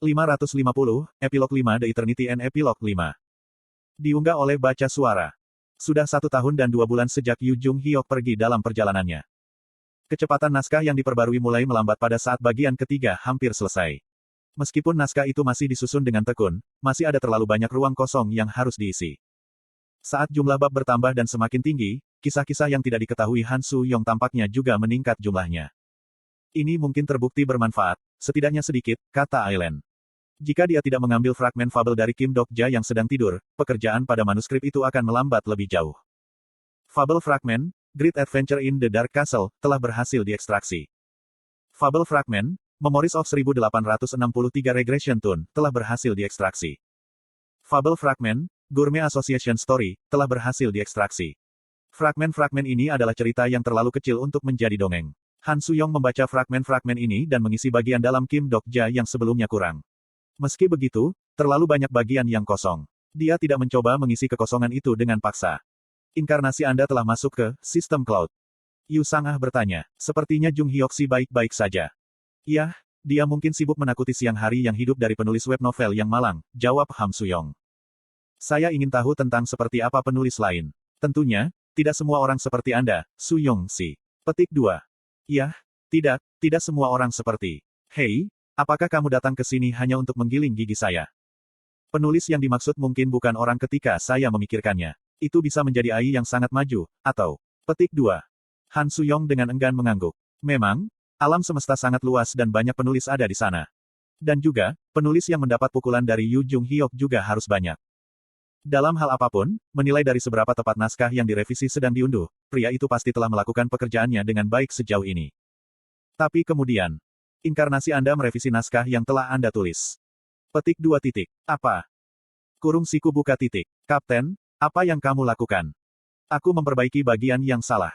550, Epilog 5 The Eternity and Epilog 5. Diunggah oleh Baca Suara. Sudah 1 tahun dan 2 bulan sejak Yu Jung Hyok pergi dalam perjalanannya. Kecepatan naskah yang diperbarui mulai melambat pada saat bagian ketiga hampir selesai. Meskipun naskah itu masih disusun dengan tekun, masih ada terlalu banyak ruang kosong yang harus diisi. Saat jumlah bab bertambah dan semakin tinggi, kisah-kisah yang tidak diketahui Han Su-yong tampaknya juga meningkat jumlahnya. Ini mungkin terbukti bermanfaat, setidaknya sedikit, kata Aileen. Jika dia tidak mengambil fragmen fabel dari Kim Dok-ja yang sedang tidur, pekerjaan pada manuskrip itu akan melambat lebih jauh. Fabel fragmen, Great Adventure in the Dark Castle, telah berhasil diekstraksi. Fabel fragmen, Memories of 1863 Regression Tune, telah berhasil diekstraksi. Fabel fragmen, Gourmet Association Story, telah berhasil diekstraksi. Fragmen-fragmen ini adalah cerita yang terlalu kecil untuk menjadi dongeng. Han Su-yong membaca fragmen-fragmen ini dan mengisi bagian dalam Kim Dok-ja yang sebelumnya kurang. Meski begitu, terlalu banyak bagian yang kosong. Dia tidak mencoba mengisi kekosongan itu dengan paksa. Inkarnasi Anda telah masuk ke sistem cloud. Yu Sang-ah bertanya, sepertinya Jung Hyok Si baik-baik saja. Iya, dia mungkin sibuk menakuti siang hari yang hidup dari penulis web novel yang malang, jawab Han Su-yong. Saya ingin tahu tentang seperti apa penulis lain. Tentunya, tidak semua orang seperti Anda, Su-yong Si. Petik 2. Iya, tidak semua orang seperti. Hei, apakah kamu datang ke sini hanya untuk menggiling gigi saya? Penulis yang dimaksud mungkin bukan orang ketika saya memikirkannya. Itu bisa menjadi AI yang sangat maju, atau... Petik 2. Han Su-yong dengan enggan mengangguk. Memang, alam semesta sangat luas dan banyak penulis ada di sana. Dan juga, penulis yang mendapat pukulan dari Yu Jung Hyok juga harus banyak. Dalam hal apapun, menilai dari seberapa tepat naskah yang direvisi sedang diunduh, pria itu pasti telah melakukan pekerjaannya dengan baik sejauh ini. Tapi kemudian, inkarnasi Anda merevisi naskah yang telah Anda tulis. Petik 2 titik. Apa? Kurung siku buka titik. Kapten, apa yang kamu lakukan? Aku memperbaiki bagian yang salah.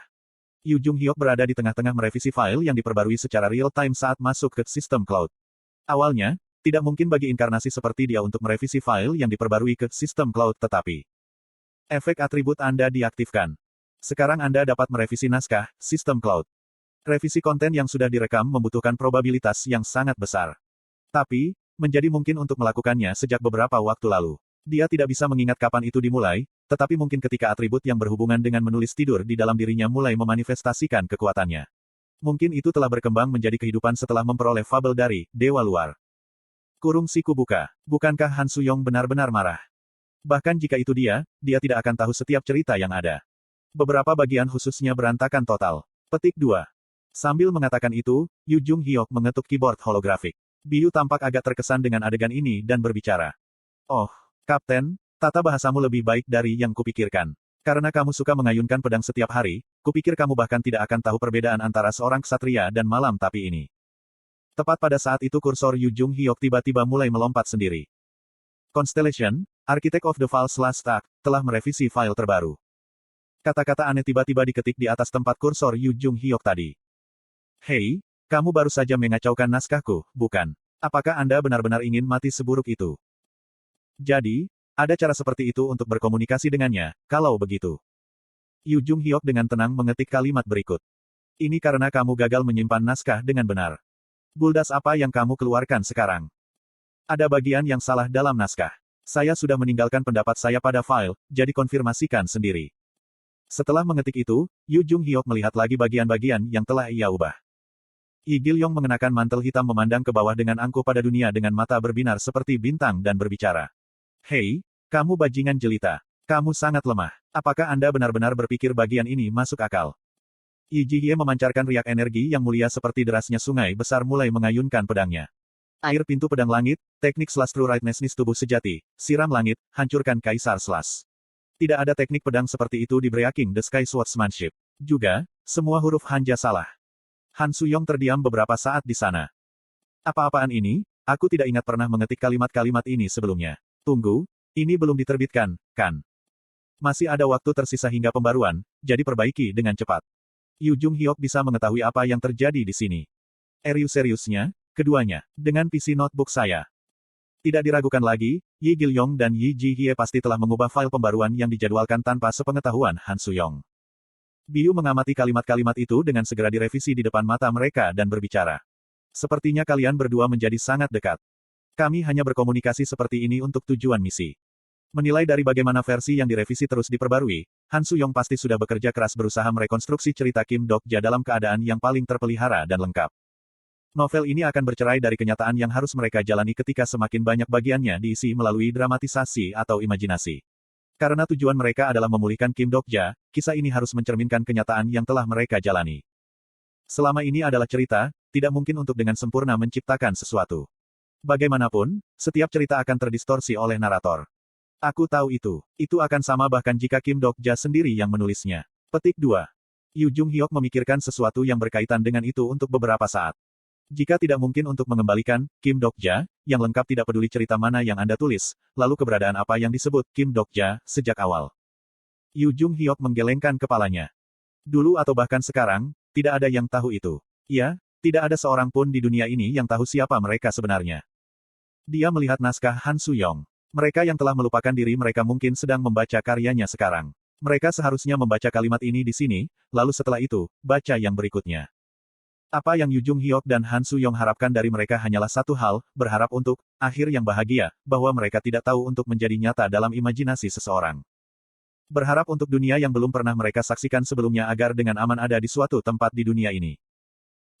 Yu Jung Hyok berada di tengah-tengah merevisi file yang diperbarui secara real-time saat masuk ke sistem cloud. Awalnya, tidak mungkin bagi inkarnasi seperti dia untuk merevisi file yang diperbarui ke sistem cloud tetapi. Efek atribut Anda diaktifkan. Sekarang Anda dapat merevisi naskah, sistem cloud. Revisi konten yang sudah direkam membutuhkan probabilitas yang sangat besar. Tapi, menjadi mungkin untuk melakukannya sejak beberapa waktu lalu. Dia tidak bisa mengingat kapan itu dimulai, tetapi mungkin ketika atribut yang berhubungan dengan menulis tidur di dalam dirinya mulai memanifestasikan kekuatannya. Mungkin itu telah berkembang menjadi kehidupan setelah memperoleh fabel dari Dewa Luar. Kurung siku buka. Bukankah Han Su-yong benar-benar marah? Bahkan jika itu dia tidak akan tahu setiap cerita yang ada. Beberapa bagian khususnya berantakan total. Petik 2. Sambil mengatakan itu, Yu Jung Hyok mengetuk keyboard holografik. Biu tampak agak terkesan dengan adegan ini dan berbicara. Oh, Kapten, tata bahasamu lebih baik dari yang kupikirkan. Karena kamu suka mengayunkan pedang setiap hari, kupikir kamu bahkan tidak akan tahu perbedaan antara seorang ksatria dan malam tapi ini. Tepat pada saat itu kursor Yu Jung Hyok tiba-tiba mulai melompat sendiri. Constellation, Architect of the False Last Act, telah merevisi file terbaru. Kata-kata aneh tiba-tiba diketik di atas tempat kursor Yu Jung Hyok tadi. Hei, kamu baru saja mengacaukan naskahku, bukan? Apakah Anda benar-benar ingin mati seburuk itu? Jadi, ada cara seperti itu untuk berkomunikasi dengannya, kalau begitu. Yu Jung Hyok dengan tenang mengetik kalimat berikut. Ini karena kamu gagal menyimpan naskah dengan benar. Buldas apa yang kamu keluarkan sekarang? Ada bagian yang salah dalam naskah. Saya sudah meninggalkan pendapat saya pada file, jadi konfirmasikan sendiri. Setelah mengetik itu, Yu Jung Hyok melihat lagi bagian-bagian yang telah ia ubah. Yi Gilyong mengenakan mantel hitam memandang ke bawah dengan angkuh pada dunia dengan mata berbinar seperti bintang dan berbicara. Hei, kamu bajingan jelita. Kamu sangat lemah. Apakah Anda benar-benar berpikir bagian ini masuk akal? Yi Jihye memancarkan riak energi yang mulia seperti derasnya sungai besar mulai mengayunkan pedangnya. Air pintu pedang langit, teknik slash true rightness tubuh sejati, siram langit, hancurkan kaisar slash. Tidak ada teknik pedang seperti itu di Breaking the Sky Swordsmanship. Juga, semua huruf hanja salah. Han Su-yong terdiam beberapa saat di sana. Apa-apaan ini? Aku tidak ingat pernah mengetik kalimat-kalimat ini sebelumnya. Tunggu, ini belum diterbitkan, kan? Masih ada waktu tersisa hingga pembaruan, jadi perbaiki dengan cepat. Yu Jung Hyok bisa mengetahui apa yang terjadi di sini. Seriusnya, keduanya, dengan PC notebook saya. Tidak diragukan lagi, Yi Gilyong dan Yi Jihye pasti telah mengubah file pembaruan yang dijadwalkan tanpa sepengetahuan Han Su-yong. Biu mengamati kalimat-kalimat itu dengan segera direvisi di depan mata mereka dan berbicara. Sepertinya kalian berdua menjadi sangat dekat. Kami hanya berkomunikasi seperti ini untuk tujuan misi. Menilai dari bagaimana versi yang direvisi terus diperbarui, Han Suyong pasti sudah bekerja keras berusaha merekonstruksi cerita Kim Dok-ja dalam keadaan yang paling terpelihara dan lengkap. Novel ini akan bercerai dari kenyataan yang harus mereka jalani ketika semakin banyak bagiannya diisi melalui dramatisasi atau imajinasi. Karena tujuan mereka adalah memulihkan Kim Dok-ja, kisah ini harus mencerminkan kenyataan yang telah mereka jalani. Selama ini adalah cerita, tidak mungkin untuk dengan sempurna menciptakan sesuatu. Bagaimanapun, setiap cerita akan terdistorsi oleh narator. Aku tahu itu. Itu akan sama bahkan jika Kim Dok-ja sendiri yang menulisnya. Petik 2. Yu Jung Hyuk memikirkan sesuatu yang berkaitan dengan itu untuk beberapa saat. Jika tidak mungkin untuk mengembalikan Kim Dok-ja, yang lengkap tidak peduli cerita mana yang Anda tulis, lalu keberadaan apa yang disebut Kim Dok-ja sejak awal. Yu Jung Hyuk menggelengkan kepalanya. Dulu atau bahkan sekarang, tidak ada yang tahu itu. Ya, tidak ada seorang pun di dunia ini yang tahu siapa mereka sebenarnya. Dia melihat naskah Han Suyong. Mereka yang telah melupakan diri mereka mungkin sedang membaca karyanya sekarang. Mereka seharusnya membaca kalimat ini di sini, lalu setelah itu, baca yang berikutnya. Apa yang Yu Jung Hyuk dan Han Suyong harapkan dari mereka hanyalah satu hal, berharap untuk akhir yang bahagia, bahwa mereka tidak tahu untuk menjadi nyata dalam imajinasi seseorang. Berharap untuk dunia yang belum pernah mereka saksikan sebelumnya agar dengan aman ada di suatu tempat di dunia ini.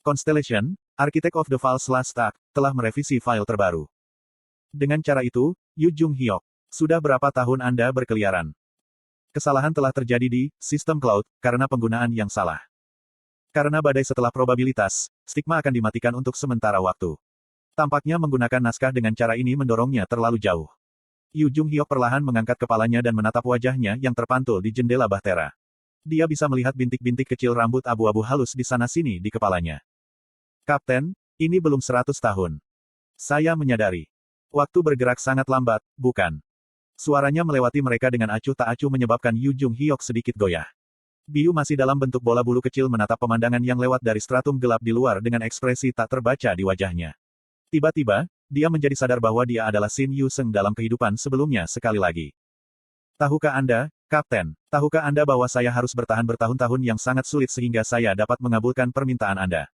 Constellation, Architect of the False Last Act, telah merevisi file terbaru. Dengan cara itu, Yu Jung Hyuk, sudah berapa tahun Anda berkeliaran? Kesalahan telah terjadi di sistem cloud karena penggunaan yang salah. Karena badai setelah probabilitas, stigma akan dimatikan untuk sementara waktu. Tampaknya menggunakan naskah dengan cara ini mendorongnya terlalu jauh. Yu Jung Hyuk perlahan mengangkat kepalanya dan menatap wajahnya yang terpantul di jendela bahtera. Dia bisa melihat bintik-bintik kecil rambut abu-abu halus di sana-sini di kepalanya. Kapten, ini belum 100 tahun. Saya menyadari. Waktu bergerak sangat lambat, bukan? Suaranya melewati mereka dengan acuh tak acuh menyebabkan Yu Jung Hyuk sedikit goyah. Biu masih dalam bentuk bola bulu kecil menatap pemandangan yang lewat dari stratum gelap di luar dengan ekspresi tak terbaca di wajahnya. Tiba-tiba, dia menjadi sadar bahwa dia adalah Shin Yu Seng dalam kehidupan sebelumnya sekali lagi. Tahukah Anda, Kapten, tahukah Anda bahwa saya harus bertahan bertahun-tahun yang sangat sulit sehingga saya dapat mengabulkan permintaan Anda?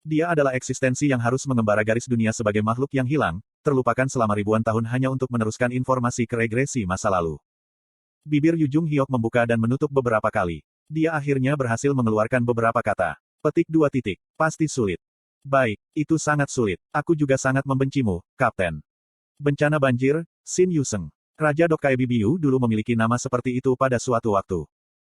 Dia adalah eksistensi yang harus mengembara garis dunia sebagai makhluk yang hilang, terlupakan selama ribuan tahun hanya untuk meneruskan informasi ke regresi masa lalu. Bibir Yu Jung Hyuk membuka dan menutup beberapa kali. Dia akhirnya berhasil mengeluarkan beberapa kata. Petik 2 titik. Pasti sulit. Baik, itu sangat sulit. Aku juga sangat membencimu, Kapten. Bencana banjir, Shin Yu Seng. Raja Dokkaebi Biu dulu memiliki nama seperti itu pada suatu waktu.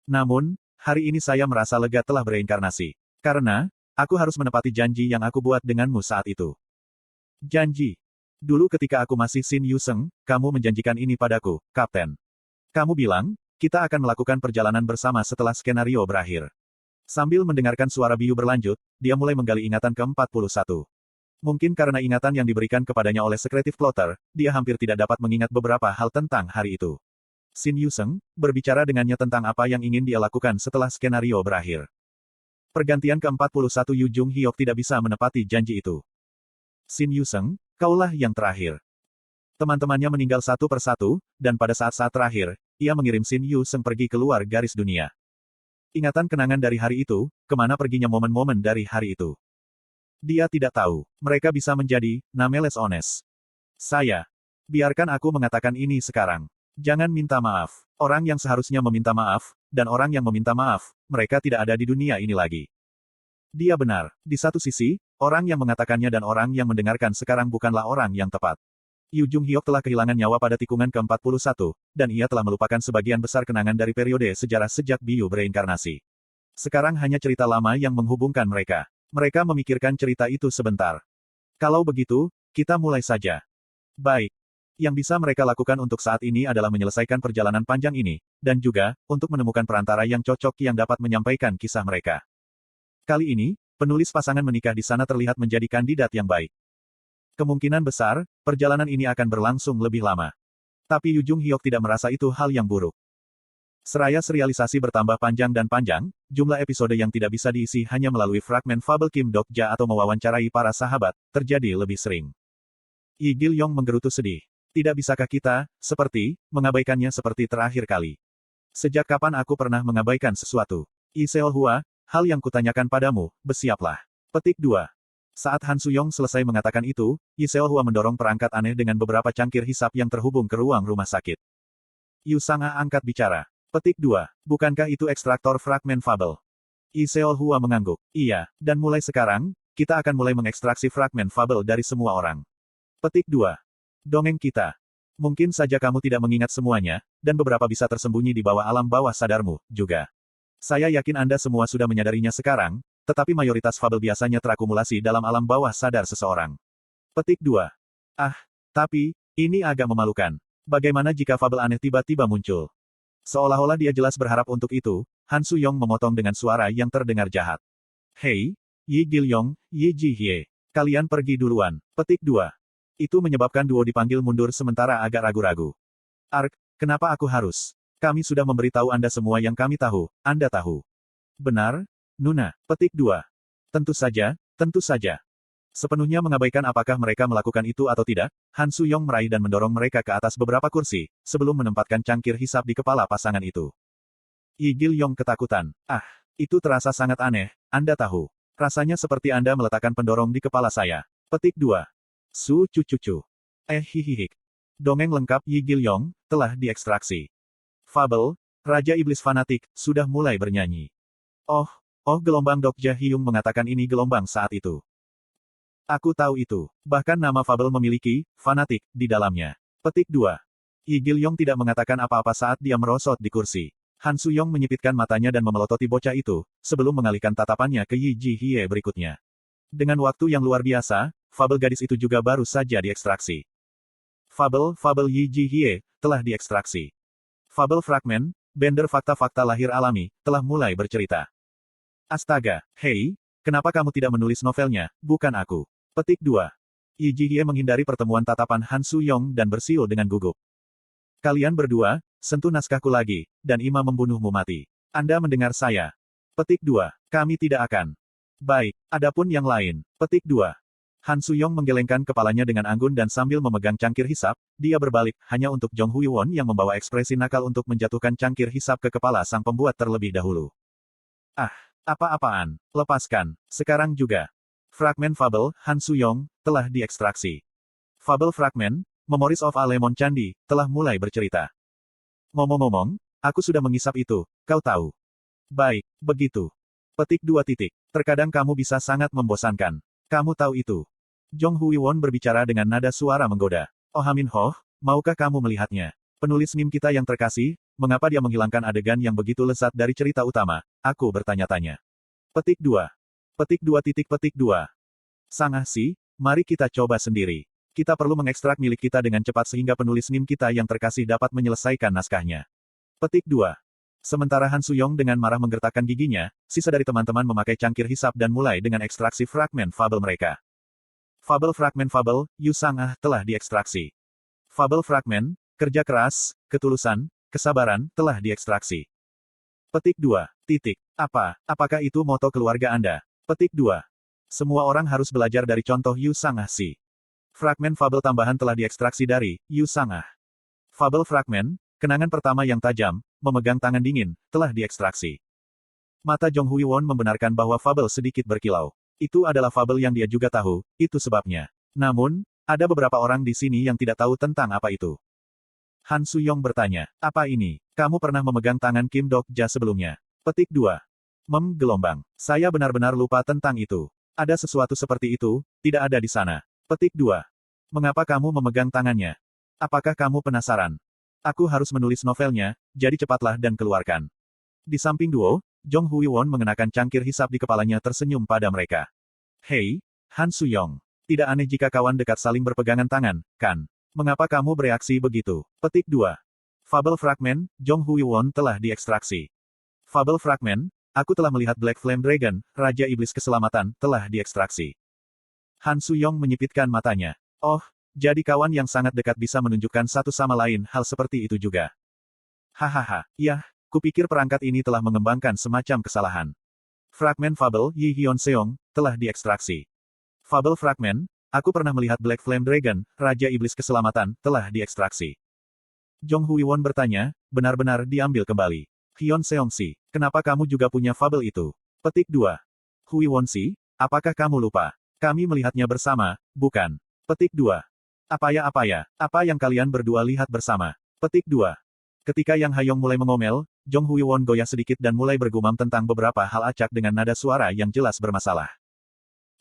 Namun, hari ini saya merasa lega telah bereinkarnasi. Karena, aku harus menepati janji yang aku buat denganmu saat itu. Janji. Dulu ketika aku masih Shin Yu Seng, kamu menjanjikan ini padaku, Kapten. Kamu bilang, kita akan melakukan perjalanan bersama setelah skenario berakhir. Sambil mendengarkan suara Biu berlanjut, dia mulai menggali ingatan ke-41. Mungkin karena ingatan yang diberikan kepadanya oleh sekretif plotter, dia hampir tidak dapat mengingat beberapa hal tentang hari itu. Shin Yu Seng, berbicara dengannya tentang apa yang ingin dia lakukan setelah skenario berakhir. Pergantian ke-41 Yu Jung Hyuk tidak bisa menepati janji itu. Shin Yu Seng, kaulah yang terakhir. Teman-temannya meninggal satu persatu, dan pada saat-saat terakhir, ia mengirim Shin Yu Seng pergi keluar garis dunia. Ingatan kenangan dari hari itu, kemana perginya momen-momen dari hari itu? Dia tidak tahu. Mereka bisa menjadi nameless honest. Saya. Biarkan aku mengatakan ini sekarang. Jangan minta maaf. Orang yang seharusnya meminta maaf, dan orang yang meminta maaf, mereka tidak ada di dunia ini lagi. Dia benar. Di satu sisi, orang yang mengatakannya dan orang yang mendengarkan sekarang bukanlah orang yang tepat. Yu Jung Hyuk telah kehilangan nyawa pada tikungan ke-41, dan ia telah melupakan sebagian besar kenangan dari periode sejarah sejak Biu bereinkarnasi. Sekarang hanya cerita lama yang menghubungkan mereka. Mereka memikirkan cerita itu sebentar. Kalau begitu, kita mulai saja. Baik. Yang bisa mereka lakukan untuk saat ini adalah menyelesaikan perjalanan panjang ini, dan juga, untuk menemukan perantara yang cocok yang dapat menyampaikan kisah mereka. Kali ini, penulis pasangan menikah di sana terlihat menjadi kandidat yang baik. Kemungkinan besar, perjalanan ini akan berlangsung lebih lama. Tapi Yu Jung Hyuk tidak merasa itu hal yang buruk. Seraya serialisasi bertambah panjang dan panjang, jumlah episode yang tidak bisa diisi hanya melalui fragmen fabel Kim Dok-ja atau mewawancarai para sahabat, terjadi lebih sering. Yi Gil-yong menggerutu sedih. Tidak bisakah kita, seperti, mengabaikannya seperti terakhir kali? Sejak kapan aku pernah mengabaikan sesuatu? Yi Seol-hua, hal yang kutanyakan padamu, bersiaplah. Petik 2. Saat Han Suyong selesai mengatakan itu, Yi Seolhua mendorong perangkat aneh dengan beberapa cangkir hisap yang terhubung ke ruang rumah sakit. Yu Sangah angkat bicara. Petik 2. Bukankah itu ekstraktor fragmen fabel? Yi Seolhua mengangguk. Iya, dan mulai sekarang, kita akan mulai mengekstraksi fragmen fabel dari semua orang. Petik 2. Dongeng kita. Mungkin saja kamu tidak mengingat semuanya, dan beberapa bisa tersembunyi di bawah alam bawah sadarmu, juga. Saya yakin Anda semua sudah menyadarinya sekarang, tetapi mayoritas fabel biasanya terakumulasi dalam alam bawah sadar seseorang. Petik 2. Ah, tapi, ini agak memalukan. Bagaimana jika fabel aneh tiba-tiba muncul? Seolah-olah dia jelas berharap untuk itu, Han Suyong memotong dengan suara yang terdengar jahat. Hei, Yi Gilyong, Yi Jihye. Kalian pergi duluan. Petik 2. Itu menyebabkan duo dipanggil mundur sementara agak ragu-ragu. Ark, kenapa aku harus? Kami sudah memberitahu Anda semua yang kami tahu, Anda tahu. Benar? Nuna. Petik 2. Tentu saja, tentu saja. Sepenuhnya mengabaikan apakah mereka melakukan itu atau tidak, Han Suyong meraih dan mendorong mereka ke atas beberapa kursi, sebelum menempatkan cangkir hisap di kepala pasangan itu. Yi Gilyong ketakutan. Ah, itu terasa sangat aneh, Anda tahu. Rasanya seperti Anda meletakkan pendorong di kepala saya. Petik 2. Su cucucu. Hihihik. Dongeng lengkap Yi Gilyong, telah diekstraksi. Fabel, Raja Iblis Fanatik, sudah mulai bernyanyi. Oh, gelombang Dokja Hyung mengatakan ini gelombang saat itu. Aku tahu itu. Bahkan nama fabel memiliki, fanatik, di dalamnya. Petik 2. Yi Gilyong tidak mengatakan apa-apa saat dia merosot di kursi. Han Suyong menyipitkan matanya dan memelototi bocah itu, sebelum mengalihkan tatapannya ke Yi Jihye berikutnya. Dengan waktu yang luar biasa, fabel gadis itu juga baru saja diekstraksi. Fabel Yi Jihye, telah diekstraksi. Fabel fragmen, bender fakta-fakta lahir alami, telah mulai bercerita. Astaga, hei, kenapa kamu tidak menulis novelnya, bukan aku? Petik 2. Yi Jihye menghindari pertemuan tatapan Han Suyong dan bersiul dengan gugup. Kalian berdua, sentuh naskahku lagi, dan Ima membunuhmu mati. Anda mendengar saya? Petik 2. Kami tidak akan. Baik, adapun yang lain. Petik 2. Han Suyong menggelengkan kepalanya dengan anggun dan sambil memegang cangkir hisap, dia berbalik, hanya untuk Jong Hui Won yang membawa ekspresi nakal untuk menjatuhkan cangkir hisap ke kepala sang pembuat terlebih dahulu. Ah. Apa-apaan? Lepaskan. Sekarang juga. Fragmen fabel, Han Suyong, telah diekstraksi. Fabel fragmen, Memories of a Lemon Candi, telah mulai bercerita. Ngomong-ngomong, aku sudah mengisap itu, kau tahu. Baik, begitu. Petik 2 titik. Terkadang kamu bisa sangat membosankan. Kamu tahu itu. Jong Hui Won berbicara dengan nada suara menggoda. Oh Hamin Ho, maukah kamu melihatnya? Penulis meme kita yang terkasih, mengapa dia menghilangkan adegan yang begitu lezat dari cerita utama? Aku bertanya-tanya. Petik 2. Petik 2. Sang Si, mari kita coba sendiri. Kita perlu mengekstrak milik kita dengan cepat sehingga penulis meme kita yang terkasih dapat menyelesaikan naskahnya. Petik 2. Sementara Han Suyong dengan marah menggertakkan giginya, sisa dari teman-teman memakai cangkir hisap dan mulai dengan ekstraksi fragmen fabel mereka. Fabel fragmen fabel, Yu Sangah telah diekstraksi. Fabel fragmen, kerja keras, ketulusan, kesabaran, telah diekstraksi. Petik 2. Titik. Apakah itu moto keluarga Anda? Petik 2. Semua orang harus belajar dari contoh Yu Sangah Si. Fragmen fabel tambahan telah diekstraksi dari Yu Sangah. Fabel fragmen, kenangan pertama yang tajam, memegang tangan dingin, telah diekstraksi. Mata Jong Hui Won membenarkan bahwa fabel sedikit berkilau. Itu adalah fabel yang dia juga tahu, itu sebabnya. Namun, ada beberapa orang di sini yang tidak tahu tentang apa itu. Han Suyong bertanya, apa ini? Kamu pernah memegang tangan Kim Dok-ja sebelumnya? Petik 2. Gelombang. Saya benar-benar lupa tentang itu. Ada sesuatu seperti itu, tidak ada di sana. Petik 2. Mengapa kamu memegang tangannya? Apakah kamu penasaran? Aku harus menulis novelnya, jadi cepatlah dan keluarkan. Di samping duo, Jong Hui Won mengenakan cangkir hisap di kepalanya tersenyum pada mereka. Hei, Han Suyong. Tidak aneh jika kawan dekat saling berpegangan tangan, kan? Mengapa kamu bereaksi begitu? Petik 2. Fabel fragmen, Jong Hui Won telah diekstraksi. Fabel fragmen, aku telah melihat Black Flame Dragon, Raja Iblis Keselamatan, telah diekstraksi. Han Suyong menyipitkan matanya. Oh, jadi kawan yang sangat dekat bisa menunjukkan satu sama lain hal seperti itu juga. Hahaha, yah, kupikir perangkat ini telah mengembangkan semacam kesalahan. Fragmen Fabel Yi Hyun Seong, telah diekstraksi. Fabel fragmen, aku pernah melihat Black Flame Dragon, Raja Iblis Keselamatan, telah diekstraksi. Jong Hui Won bertanya, benar-benar diambil kembali. Hyun Seong Si, kenapa kamu juga punya fabel itu? Petik 2. Hui Won Si, apakah kamu lupa? Kami melihatnya bersama, bukan? Petik 2. Apa yang kalian berdua lihat bersama? Petik 2. Ketika Yang Hayong mulai mengomel, Jong Huiwon goyah sedikit dan mulai bergumam tentang beberapa hal acak dengan nada suara yang jelas bermasalah.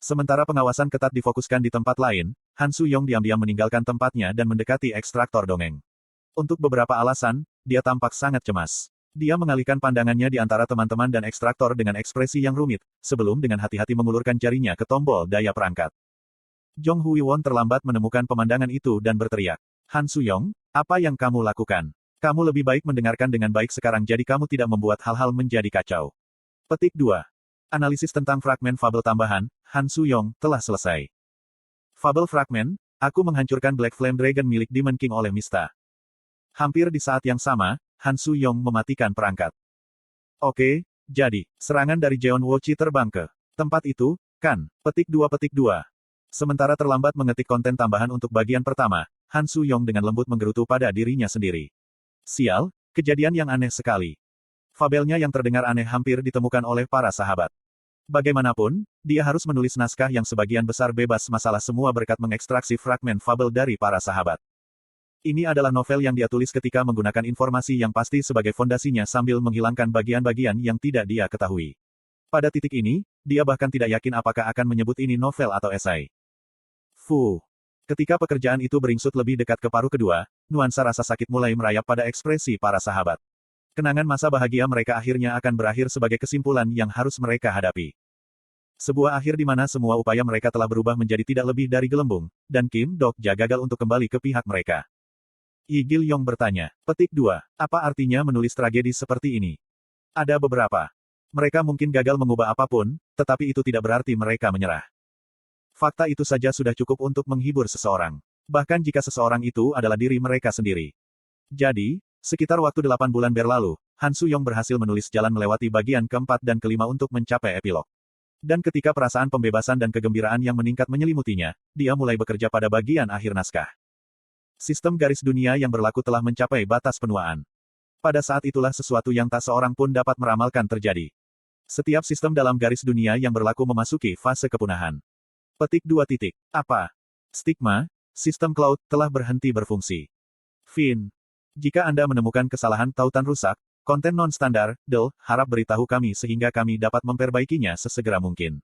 Sementara pengawasan ketat difokuskan di tempat lain, Han Suyong diam-diam meninggalkan tempatnya dan mendekati ekstraktor dongeng. Untuk beberapa alasan, dia tampak sangat cemas. Dia mengalihkan pandangannya di antara teman-teman dan ekstraktor dengan ekspresi yang rumit, sebelum dengan hati-hati mengulurkan jarinya ke tombol daya perangkat. Jong Huiwon terlambat menemukan pemandangan itu dan berteriak. Han Suyong, apa yang kamu lakukan? Kamu lebih baik mendengarkan dengan baik sekarang jadi kamu tidak membuat hal-hal menjadi kacau. Petik 2. Analisis tentang fragmen fabel tambahan, Han Suyong, telah selesai. Fabel fragmen, aku menghancurkan Black Flame Dragon milik Demon King oleh Mista. Hampir di saat yang sama, Han Suyong mematikan perangkat. Oke, jadi, serangan dari Jeon Wochi terbang ke tempat itu, kan? Petik 2. Sementara terlambat mengetik konten tambahan untuk bagian pertama, Han Suyong dengan lembut menggerutu pada dirinya sendiri. Sial, kejadian yang aneh sekali. Fabelnya yang terdengar aneh hampir ditemukan oleh para sahabat. Bagaimanapun, dia harus menulis naskah yang sebagian besar bebas masalah semua berkat mengekstraksi fragmen fabel dari para sahabat. Ini adalah novel yang dia tulis ketika menggunakan informasi yang pasti sebagai fondasinya sambil menghilangkan bagian-bagian yang tidak dia ketahui. Pada titik ini, dia bahkan tidak yakin apakah akan menyebut ini novel atau esai. Ketika pekerjaan itu beringsut lebih dekat ke paruh kedua, nuansa rasa sakit mulai merayap pada ekspresi para sahabat. Kenangan masa bahagia mereka akhirnya akan berakhir sebagai kesimpulan yang harus mereka hadapi. Sebuah akhir di mana semua upaya mereka telah berubah menjadi tidak lebih dari gelembung, dan Kim Dok-ja gagal untuk kembali ke pihak mereka. Yi Gil-yong bertanya. Petik 2. Apa artinya menulis tragedi seperti ini? Ada beberapa. Mereka mungkin gagal mengubah apapun, tetapi itu tidak berarti mereka menyerah. Fakta itu saja sudah cukup untuk menghibur seseorang. Bahkan jika seseorang itu adalah diri mereka sendiri. Jadi, sekitar waktu 8 bulan berlalu, Han Suyong berhasil menulis jalan melewati bagian keempat dan kelima untuk mencapai epilog. Dan ketika perasaan pembebasan dan kegembiraan yang meningkat menyelimutinya, dia mulai bekerja pada bagian akhir naskah. Sistem garis dunia yang berlaku telah mencapai batas penuaan. Pada saat itulah sesuatu yang tak seorang pun dapat meramalkan terjadi. Setiap sistem dalam garis dunia yang berlaku memasuki fase kepunahan. Petik 2. Apa? Stigma, sistem cloud, telah berhenti berfungsi. Jika Anda menemukan kesalahan tautan rusak, konten non-standar, harap beritahu kami sehingga kami dapat memperbaikinya sesegera mungkin.